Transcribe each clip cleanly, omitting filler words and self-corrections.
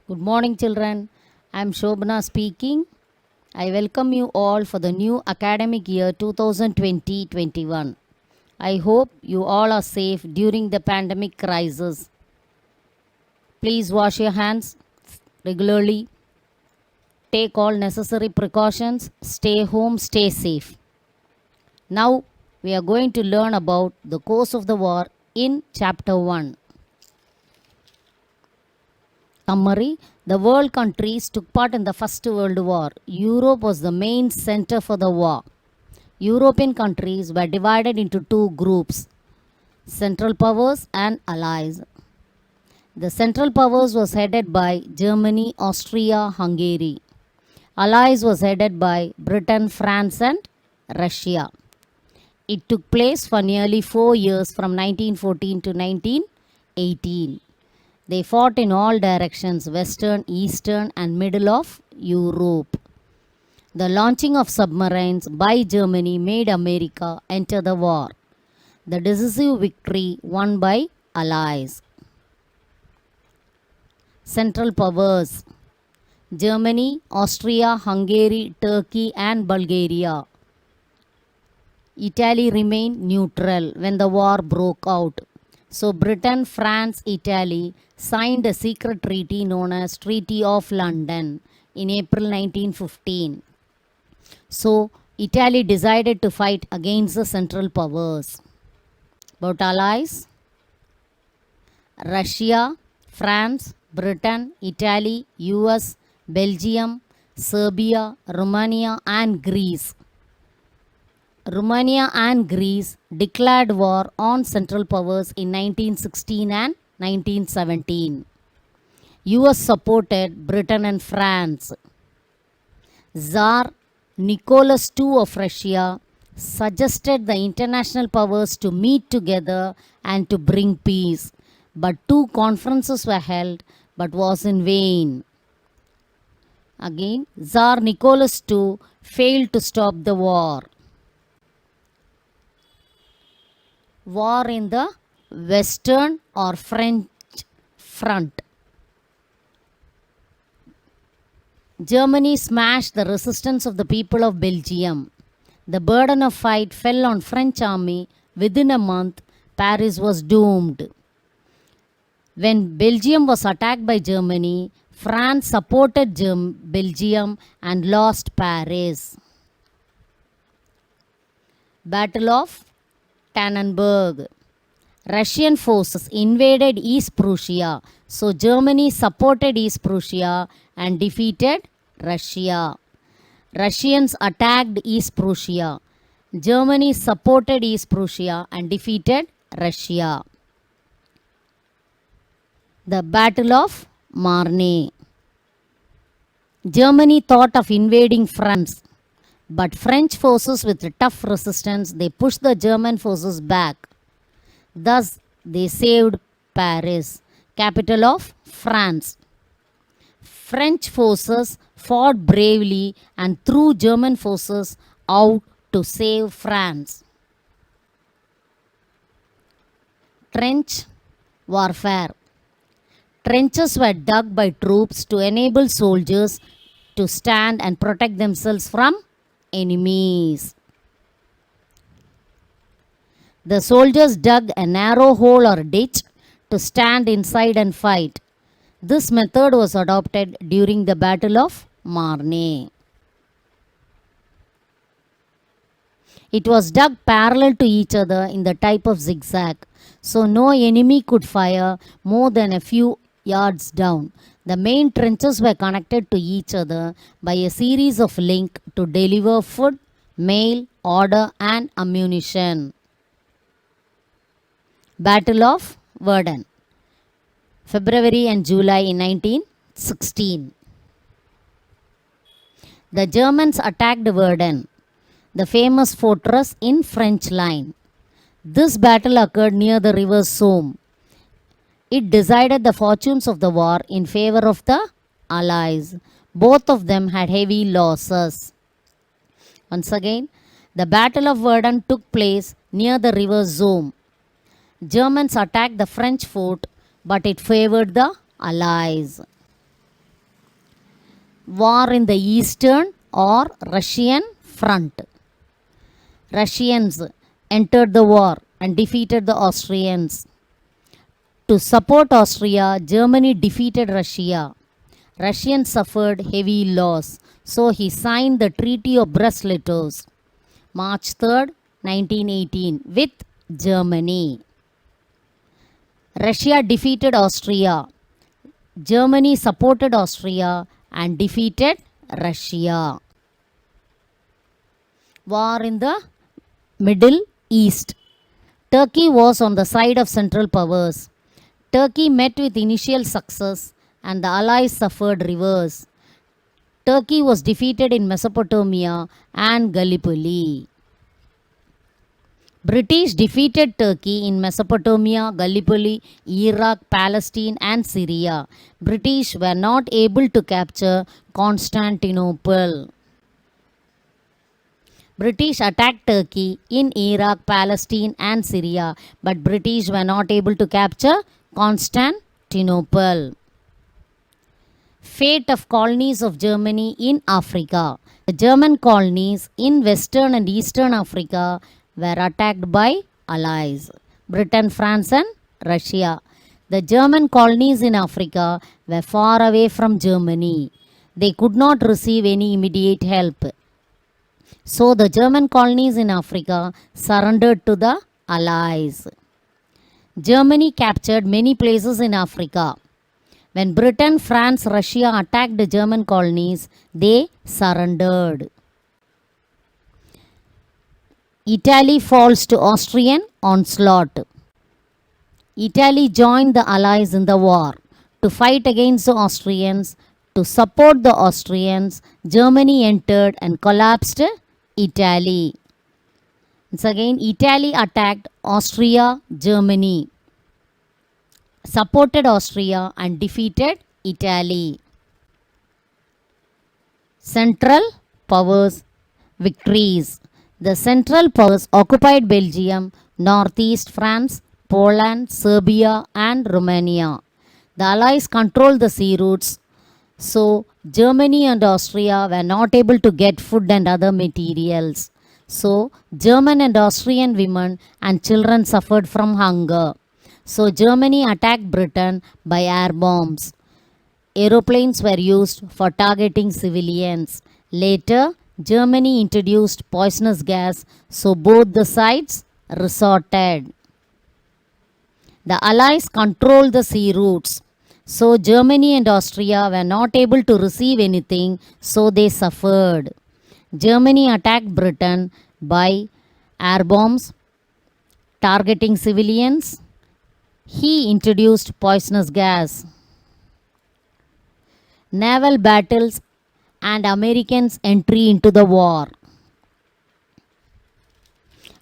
Good morning, children. I am Shobana speaking. I welcome you all for the new academic year 2020-21. I hope you all are safe during the pandemic crisis. Please wash your hands regularly. Take all necessary precautions. Stay home, stay safe. Now we are going to learn about the course of the war in chapter 1. Summary. The world countries took part in the First World War. Europe was the main center for the war. European countries were divided into two groups, Central Powers and Allies. The Central Powers was headed by Germany, Austria, Hungary. Allies was headed by Britain, France and Russia. It took place for nearly 4 years from 1914 to 1918. They fought in all directions, western, eastern and middle of Europe. The launching of submarines by Germany made America enter the war. The decisive victory won by Allies. Central Powers: Germany, Austria, Hungary, Turkey and Bulgaria. Italy remained neutral when the war broke out. So Britain, France, Italy signed a secret treaty known as Treaty of London in April 1915. So Italy decided to fight against the Central Powers. About Allies: Russia, France, Britain, Italy, US, Belgium, Serbia, Romania and Greece. Romania and Greece declared war on Central Powers in 1916 and 1917. US supported Britain and France. Tsar Nicholas II of Russia suggested the international powers to meet together and to bring peace, but two conferences were held but was in vain. Again, Tsar Nicholas II failed to stop the war. War in the Western or French front. Germany smashed the resistance of the people of Belgium. The burden of fight fell on French army. Within a month, Paris was doomed. When Belgium was attacked by Germany, France supported Belgium and lost Paris. Battle of Tannenberg. Russian forces invaded East Prussia, so Germany supported East Prussia and defeated Russia. Russians attacked East Prussia. Germany supported East Prussia and defeated Russia. The Battle of Marne. Germany thought of invading France, but French forces with tough resistance, they pushed the German forces back. Thus, they saved Paris, capital of France. French forces fought bravely and threw German forces out to save France. Trench warfare. Trenches were dug by troops to enable soldiers to stand and protect themselves from enemies. The soldiers dug a narrow hole or ditch to stand inside and fight. This method was adopted during the Battle of Marne. It was dug parallel to each other in the type of zigzag, so no enemy could fire more than a few yards down. The main trenches were connected to each other by a series of links to deliver food, mail, order and ammunition. Battle of Verdun. February and July in 1916. The Germans attacked Verdun, the famous fortress in French line. This battle occurred near the river Somme. It decided the fortunes of the war in favor of the Allies. Both of them had heavy losses. Once again, the Battle of Verdun took place near the river Somme. Germans attacked the French fort, but it favored the Allies. War in the Eastern or Russian front. Russians entered the war and defeated the Austrians. To support Austria, Germany defeated Russia. Russians suffered heavy loss, so he signed the Treaty of Brest-Litovsk, March 3rd, 1918, with Germany. Russia defeated Austria. Germany supported Austria and defeated Russia. War in the Middle East. Turkey was on the side of Central Powers. Turkey met with initial success and the Allies suffered reverse. Turkey was defeated in Mesopotamia and Gallipoli. British defeated Turkey in Mesopotamia, Gallipoli, Iraq, Palestine and Syria. British were not able to capture Constantinople. British attacked Turkey in Iraq, Palestine and Syria, but British were not able to capture Constantinople. Fate of colonies of Germany in Africa. The German colonies in Western and Eastern Africa were attacked by Allies, Britain, France and Russia. The German colonies in Africa were far away from Germany. They could not receive any immediate help. So the German colonies in Africa surrendered to the Allies. Germany captured many places in Africa. When Britain, France, Russia attacked the German colonies, they surrendered. Italy falls to Austrian onslaught. Italy joined the Allies in the war. To fight against the Austrians, to support the Austrians, Germany entered and collapsed Italy. Once again, Italy attacked Austria, Germany, supported Austria and defeated Italy. Central Powers victories. The Central Powers occupied Belgium, Northeast France, Poland, Serbia and Romania. The Allies controlled the sea routes, so Germany and Austria were not able to get food and other materials. So German and Austrian women and children suffered from hunger. So Germany attacked Britain by air bombs. Aeroplanes were used for targeting civilians. Later, Germany introduced poisonous gas, so both the sides resorted. The Allies controlled the sea routes. So Germany and Austria were not able to receive anything, so they suffered. Germany attacked Britain by air bombs, targeting civilians. He introduced poisonous gas. Naval battles and Americans' entry into the war.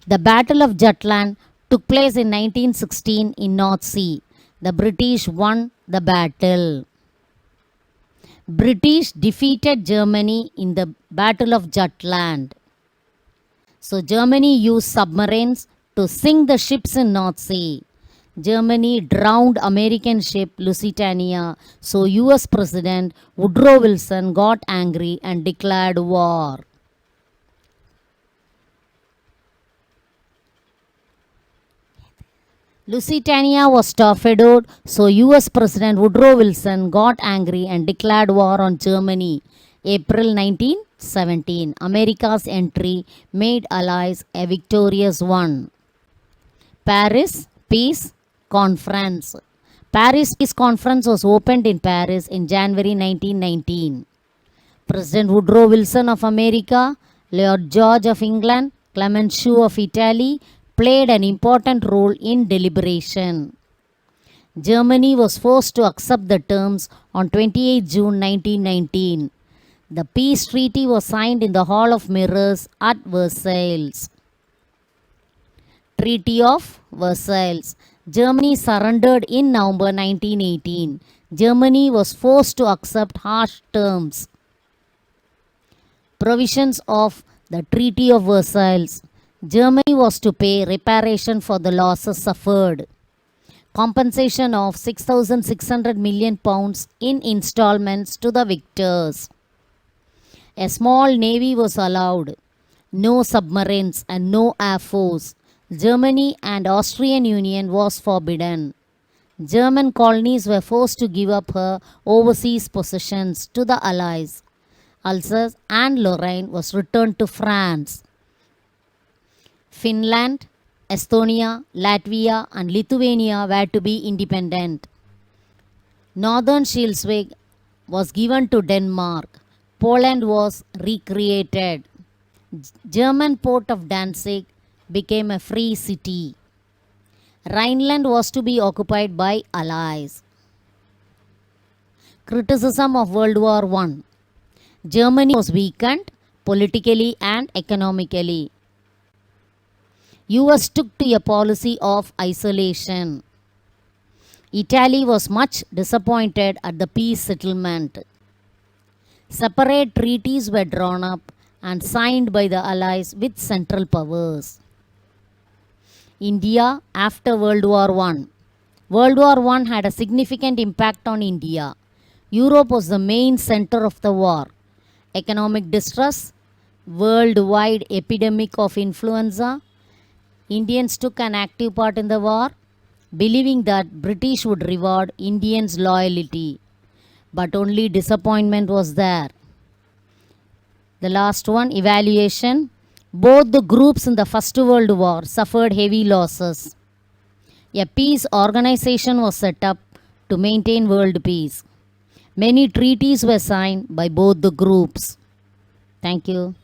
The Battle of Jutland took place in 1916 in North Sea. The British won the battle. British defeated Germany in the Battle of Jutland. So Germany used submarines to sink the ships in North Sea. Germany drowned American ship Lusitania. So US President Woodrow Wilson got angry and declared war. Lusitania was torpedoed, so US President Woodrow Wilson got angry and declared war on Germany. April 1917. America's entry made Allies a victorious one. Paris Peace Conference. Paris Peace Conference was opened in Paris in January 1919. President Woodrow Wilson of America, Lord George of England, Clemenceau of Italy played an important role in deliberation. Germany was forced to accept the terms on 28 June 1919. The peace treaty was signed in the Hall of Mirrors at Versailles. Treaty of Versailles. Germany surrendered in November 1918. Germany was forced to accept harsh terms. Provisions of the Treaty of Versailles. Germany was to pay reparation for the losses suffered. Compensation of £6,600 million in installments to the victors. A small navy was allowed, no submarines and no air force. Germany and Austrian Union was forbidden. German colonies were forced to give up her overseas possessions to the Allies. Alsace and Lorraine was returned to France. Finland, Estonia, Latvia, and Lithuania were to be independent. Northern Schleswig was given to Denmark. Poland was recreated. German port of Danzig became a free city. Rhineland was to be occupied by Allies. Criticism of World War I. Germany was weakened politically and economically. US took to a policy of isolation. Italy was much disappointed at the peace settlement. Separate treaties were drawn up and signed by the Allies with Central Powers. India after World War I. World War I had a significant impact on India. Europe was the main center of the war. Economic distress, worldwide epidemic of influenza. Indians took an active part in the war, believing that British would reward Indians' loyalty. But only disappointment was there. The last one, evaluation. Both the groups in the First World War suffered heavy losses. A peace organization was set up to maintain world peace. Many treaties were signed by both the groups. Thank you.